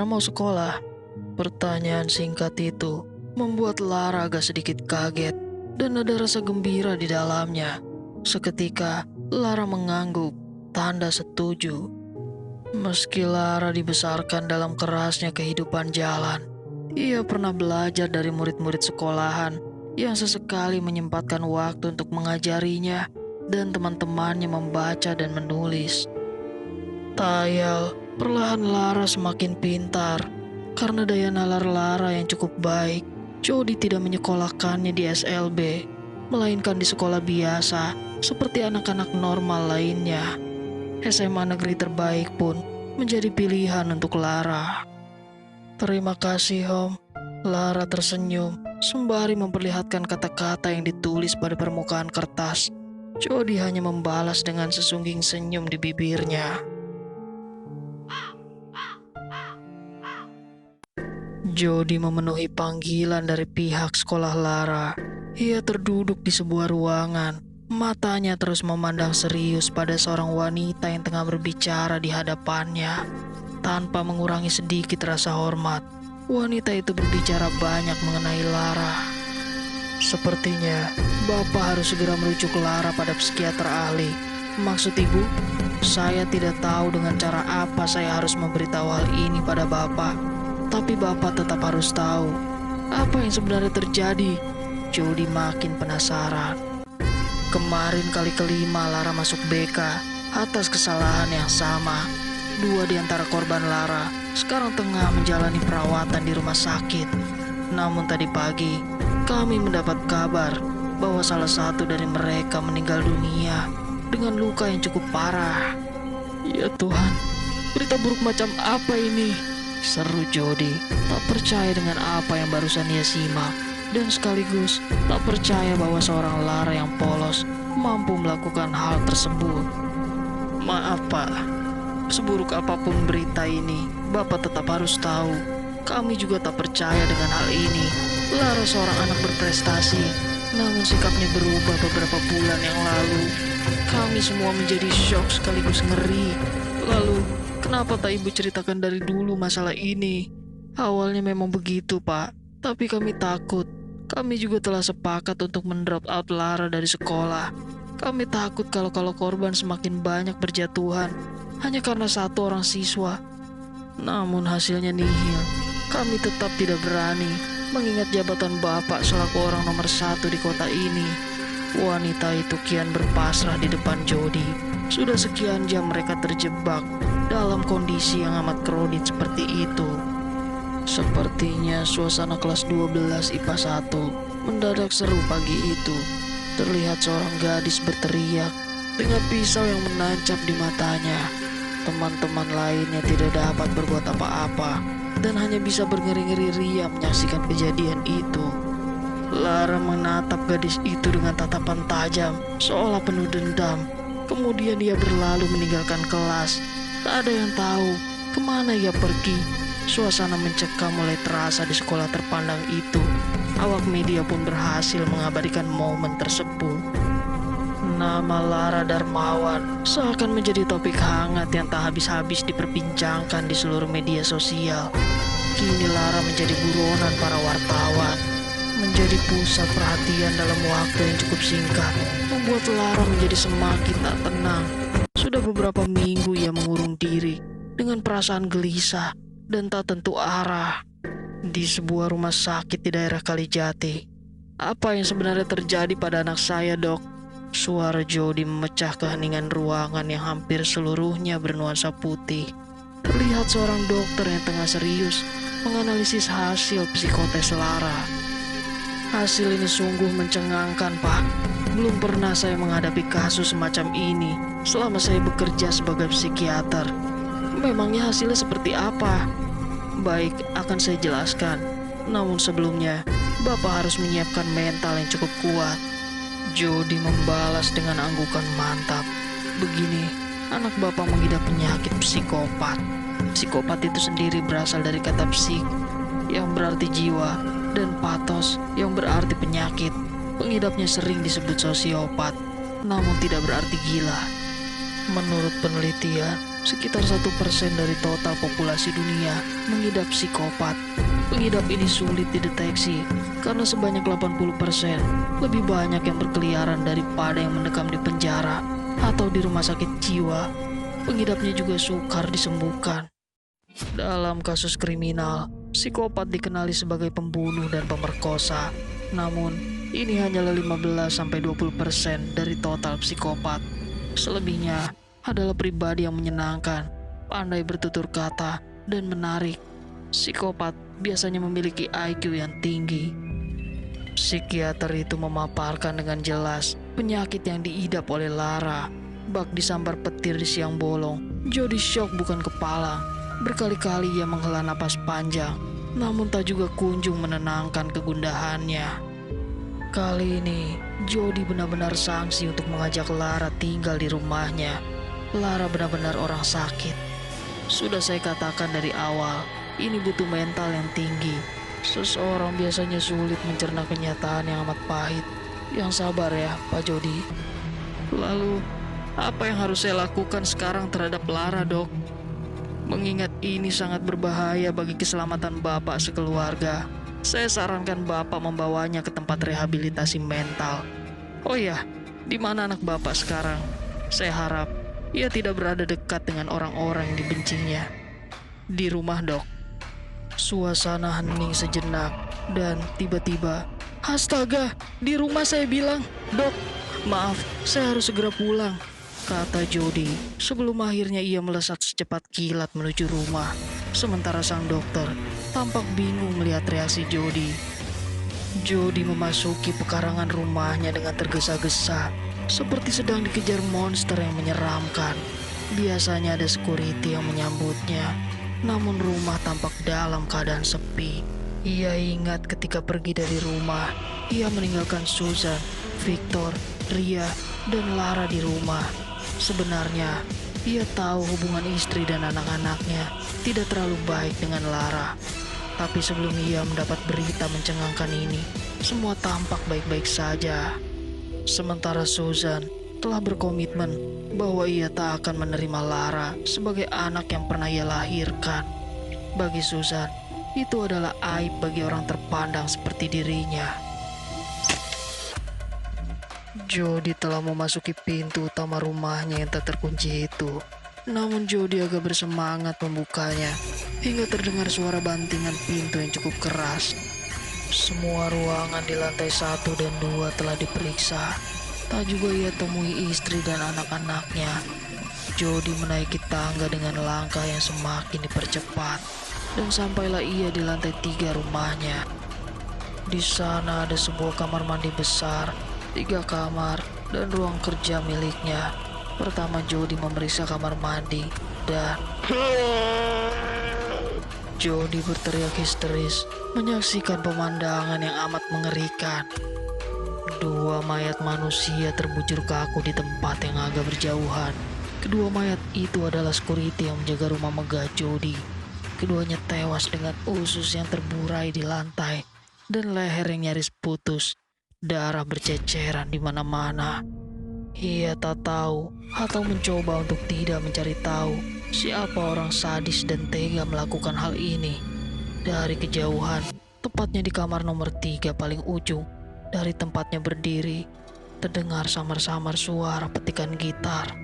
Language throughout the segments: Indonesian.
Lara mau sekolah? Pertanyaan singkat itu membuat Lara agak sedikit kaget dan ada rasa gembira di dalamnya. Seketika, Lara mengangguk, tanda setuju. Meski Lara dibesarkan dalam kerasnya kehidupan jalan, ia pernah belajar dari murid-murid sekolahan yang sesekali menyempatkan waktu untuk mengajarinya dan teman-temannya membaca dan menulis. Tayal, perlahan Lara semakin pintar. Karena daya nalar Lara yang cukup baik, Jody tidak menyekolahkannya di SLB, melainkan di sekolah biasa seperti anak-anak normal lainnya. SMA negeri terbaik pun menjadi pilihan untuk Lara. Terima kasih, Om. Lara tersenyum sembari memperlihatkan kata-kata yang ditulis pada permukaan kertas. Jody hanya membalas dengan sesungging senyum di bibirnya. Jody memenuhi panggilan dari pihak sekolah Lara. Ia terduduk di sebuah ruangan. Matanya terus memandang serius pada seorang wanita yang tengah berbicara di hadapannya. Tanpa mengurangi sedikit rasa hormat, wanita itu berbicara banyak mengenai Lara. Sepertinya, Bapak harus segera merujuk Lara pada psikiater ahli. Maksud Ibu, saya tidak tahu dengan cara apa saya harus memberitahu hal ini pada Bapak. Tapi Bapak tetap harus tahu apa yang sebenarnya terjadi. Jody makin penasaran. Kemarin kali kelima Lara masuk BK atas kesalahan yang sama. Dua di antara korban Lara sekarang tengah menjalani perawatan di rumah sakit. Namun tadi pagi kami mendapat kabar bahwa salah satu dari mereka meninggal dunia dengan luka yang cukup parah. Ya Tuhan, berita buruk macam apa ini? Seru Jody, tak percaya dengan apa yang barusan ia simak, dan sekaligus tak percaya bahwa seorang Lara yang polos mampu melakukan hal tersebut. Maaf Pak, seburuk apapun berita ini, Bapak tetap harus tahu. Kami juga tak percaya dengan hal ini. Lara seorang anak berprestasi, namun sikapnya berubah beberapa bulan yang lalu. Kami semua menjadi syok sekaligus ngeri. Lalu, kenapa tak Ibu ceritakan dari dulu masalah ini? Awalnya memang begitu, Pak. Tapi kami takut. Kami juga telah sepakat untuk mendrop out Lara dari sekolah. Kami takut kalau korban semakin banyak berjatuhan hanya karena satu orang siswa. Namun hasilnya nihil. Kami tetap tidak berani mengingat jabatan Bapak selaku orang nomor satu di kota ini. Wanita itu kian berpasrah di depan Jody. Sudah sekian jam mereka terjebak dalam kondisi yang amat krodit seperti itu. Sepertinya suasana kelas 12 IPA 1 mendadak seru pagi itu. Terlihat seorang gadis berteriak dengan pisau yang menancap di matanya. Teman-teman lainnya tidak dapat berbuat apa-apa dan hanya bisa berngeri-ngeri riang menyaksikan kejadian itu. Lara menatap gadis itu dengan tatapan tajam seolah penuh dendam. Kemudian dia berlalu meninggalkan kelas. Tak ada yang tahu kemana ia pergi. Suasana mencekam mulai terasa di sekolah terpandang itu. Awak media pun berhasil mengabadikan momen tersebut. Nama Lara Darmawan seakan menjadi topik hangat yang tak habis-habis diperbincangkan di seluruh media sosial. Kini Lara menjadi buronan para wartawan, menjadi pusat perhatian dalam waktu yang cukup singkat, membuat Lara menjadi semakin tak tenang. Sudah beberapa minggu ia mengurung diri dengan perasaan gelisah dan tak tentu arah di sebuah rumah sakit di daerah Kalijati. Apa yang sebenarnya terjadi pada anak saya, Dok? Suara Jody memecah keheningan ruangan yang hampir seluruhnya bernuansa putih. Terlihat seorang dokter yang tengah serius menganalisis hasil psikotes Lara. Hasil ini sungguh mencengangkan, Pak. Belum pernah saya menghadapi kasus semacam ini selama saya bekerja sebagai psikiater. Memangnya hasilnya seperti apa? Baik, akan saya jelaskan. Namun sebelumnya, Bapak harus menyiapkan mental yang cukup kuat. Jody membalas dengan anggukan mantap. Begini, anak Bapak mengidap penyakit psikopat. Psikopat itu sendiri berasal dari kata psik, yang berarti jiwa, dan patos, yang berarti penyakit. Pengidapnya sering disebut sosiopat, namun tidak berarti gila. Menurut penelitian, sekitar 1% dari total populasi dunia mengidap psikopat. Pengidap ini sulit dideteksi karena sebanyak 80% lebih banyak yang berkeliaran daripada yang mendekam di penjara atau di rumah sakit jiwa. Pengidapnya juga sukar disembuhkan. Dalam kasus kriminal, psikopat dikenali sebagai pembunuh dan pemerkosa. Namun, ini hanyalah 15-20% dari total psikopat. Selebihnya adalah pribadi yang menyenangkan, pandai bertutur kata, dan menarik. Psikopat biasanya memiliki IQ yang tinggi. Psikiater itu memaparkan dengan jelas penyakit yang diidap oleh Lara. Bak disambar petir di siang bolong, Jody syok bukan kepala. Berkali-kali ia menghela napas panjang, namun tak juga kunjung menenangkan kegundahannya. Kali ini, Jody benar-benar sangsi untuk mengajak Lara tinggal di rumahnya. Lara benar-benar orang sakit. Sudah saya katakan dari awal, ini butuh mental yang tinggi. Seseorang biasanya sulit mencerna kenyataan yang amat pahit. Yang sabar ya, Pak Jody. Lalu, apa yang harus saya lakukan sekarang terhadap Lara, Dok? Mengingat ini sangat berbahaya bagi keselamatan Bapak sekeluarga, saya sarankan Bapak membawanya ke tempat rehabilitasi mental. Oh ya, di mana anak Bapak sekarang? Saya harap ia tidak berada dekat dengan orang-orang yang dibencinya. Di rumah, Dok. Suasana hening sejenak dan tiba-tiba, astaga, di rumah saya bilang. Dok, maaf, saya harus segera pulang, kata Jody sebelum akhirnya ia melesat secepat kilat menuju rumah. Sementara sang dokter tampak bingung melihat reaksi Jody. Jody memasuki pekarangan rumahnya dengan tergesa-gesa, seperti sedang dikejar monster yang menyeramkan. Biasanya ada security yang menyambutnya, namun rumah tampak dalam keadaan sepi. Ia ingat ketika pergi dari rumah, ia meninggalkan Susan, Victor, Ria, dan Lara di rumah. Sebenarnya, ia tahu hubungan istri dan anak-anaknya tidak terlalu baik dengan Lara. Tapi sebelum ia mendapat berita mencengangkan ini, semua tampak baik-baik saja. Sementara Susan telah berkomitmen bahwa ia tak akan menerima Lara sebagai anak yang pernah ia lahirkan. Bagi Susan, itu adalah aib bagi orang terpandang seperti dirinya. Jody telah memasuki pintu utama rumahnya yang tak terkunci itu. Namun Jody agak bersemangat membukanya hingga terdengar suara bantingan pintu yang cukup keras. Semua ruangan di lantai 1 dan 2 telah diperiksa. Tak juga ia temui istri dan anak-anaknya. Jody menaiki tangga dengan langkah yang semakin dipercepat dan sampailah ia di lantai 3 rumahnya. Di sana ada sebuah kamar mandi besar, 3 kamar, dan ruang kerja miliknya. Pertama Jody memeriksa kamar mandi dan Jody berteriak histeris menyaksikan pemandangan yang amat mengerikan. 2 mayat manusia terbujur kaku di tempat yang agak berjauhan. Kedua mayat itu adalah security yang menjaga rumah megah Jody. Keduanya tewas dengan usus yang terburai di lantai dan leher yang nyaris putus. Darah berceceran di mana-mana. Ia tak tahu atau mencoba untuk tidak mencari tahu siapa orang sadis dan tega melakukan hal ini. Dari kejauhan, tepatnya di kamar nomor 3 paling ujung, dari tempatnya berdiri, terdengar samar-samar suara petikan gitar.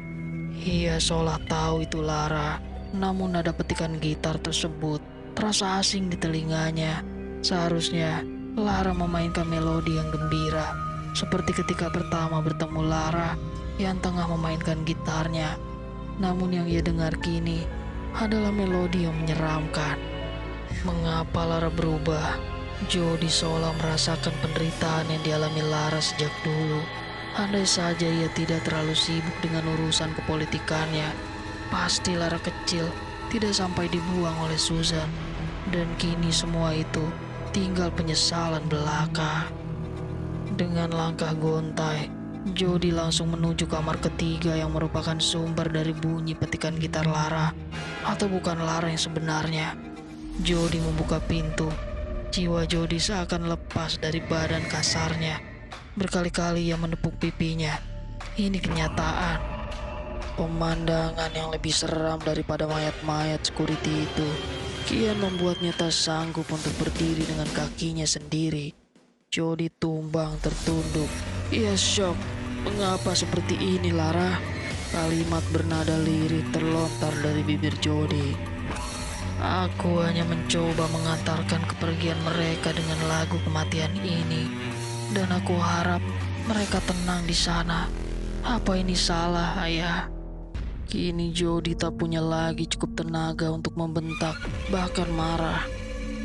Ia seolah tahu itu Lara, namun nada petikan gitar tersebut terasa asing di telinganya. Seharusnya Lara memainkan melodi yang gembira, seperti ketika pertama bertemu Lara yang tengah memainkan gitarnya. Namun yang ia dengar kini adalah melodi yang menyeramkan. Mengapa Lara berubah? Jody seolah merasakan penderitaan yang dialami Lara sejak dulu. Andai saja ia tidak terlalu sibuk dengan urusan kepolitikannya, pasti Lara kecil tidak sampai dibuang oleh Susan. Dan kini semua itu tinggal penyesalan belaka. Dengan langkah gontai, Jody langsung menuju kamar ketiga yang merupakan sumber dari bunyi petikan gitar Lara, atau bukan Lara yang sebenarnya. Jody membuka pintu. Jiwa Jody seakan lepas dari badan kasarnya. Berkali-kali ia menepuk pipinya. Ini kenyataan. Pemandangan yang lebih seram daripada mayat-mayat security itu kian membuatnya tak sanggup untuk berdiri dengan kakinya sendiri. Jody tumbang tertunduk. Ia shock. Mengapa seperti ini, Lara? Kalimat bernada lirik terlontar dari bibir Jody. Aku hanya mencoba mengantarkan kepergian mereka dengan lagu kematian ini. Dan aku harap mereka tenang di sana. Apa ini salah, Ayah? Kini Jody tak punya lagi cukup tenaga untuk membentak, bahkan marah.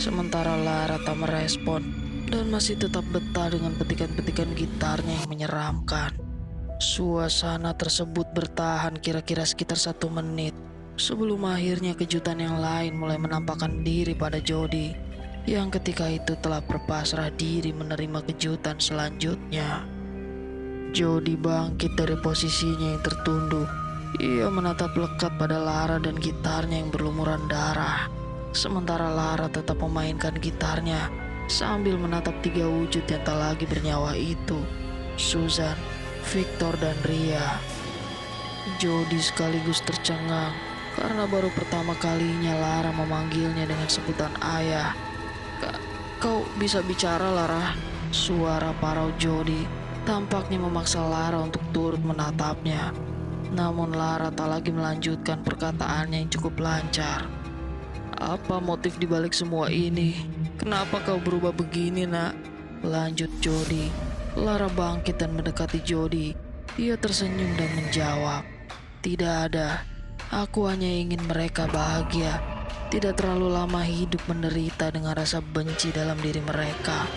Sementara Lara tak merespon dan masih tetap betah dengan petikan-petikan gitarnya yang menyeramkan. Suasana tersebut bertahan kira-kira sekitar 1 menit sebelum akhirnya kejutan yang lain mulai menampakkan diri pada Jody, yang ketika itu telah berpasrah diri menerima kejutan selanjutnya. Jody bangkit dari posisinya yang tertunduk. Ia menatap lekat pada Lara dan gitarnya yang berlumuran darah. Sementara Lara tetap memainkan gitarnya sambil menatap 3 wujud yang tak lagi bernyawa itu, Susan, Victor, dan Ria. Jody sekaligus tercengang karena baru pertama kalinya Lara memanggilnya dengan sebutan ayah. Kau bisa bicara, Lara? Suara parau Jody tampaknya memaksa Lara untuk turut menatapnya. Namun Lara tak lagi melanjutkan perkataannya yang cukup lancar. Apa motif dibalik semua ini? Kenapa kau berubah begini, nak? Lanjut Jody. Lara bangkit dan mendekati Jody. Ia tersenyum dan menjawab, tidak ada. Aku hanya ingin mereka bahagia. Tidak terlalu lama hidup menderita dengan rasa benci dalam diri mereka.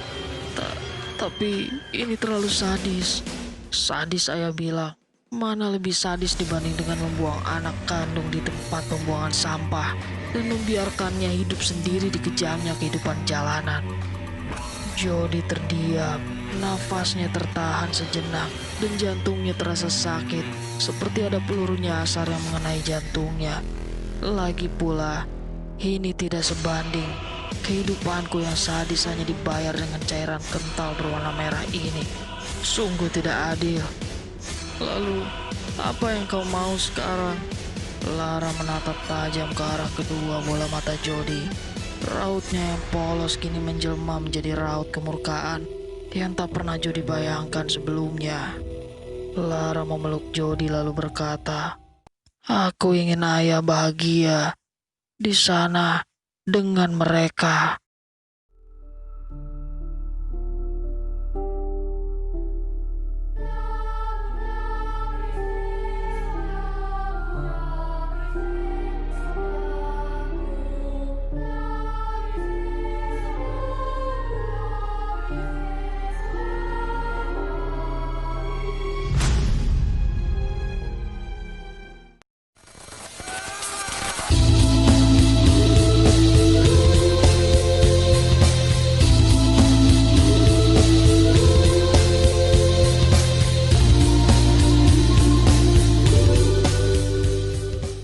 Tapi ini terlalu sadis. Sadis, ayah bilang. Mana lebih sadis dibanding dengan membuang anak kandung di tempat pembuangan sampah dan membiarkannya hidup sendiri di kejamnya kehidupan jalanan. Jody terdiam, nafasnya tertahan sejenak dan jantungnya terasa sakit, seperti ada peluru nyasar yang mengenai jantungnya. Lagi pula, ini tidak sebanding. Kehidupanku yang sadis hanya dibayar dengan cairan kental berwarna merah ini. Sungguh tidak adil. Lalu, apa yang kau mau sekarang? Lara menatap tajam ke arah kedua bola mata Jody. Rautnya yang polos kini menjelma menjadi raut kemurkaan yang tak pernah Jody bayangkan sebelumnya. Lara memeluk Jody lalu berkata, aku ingin ayah bahagia di sana dengan mereka.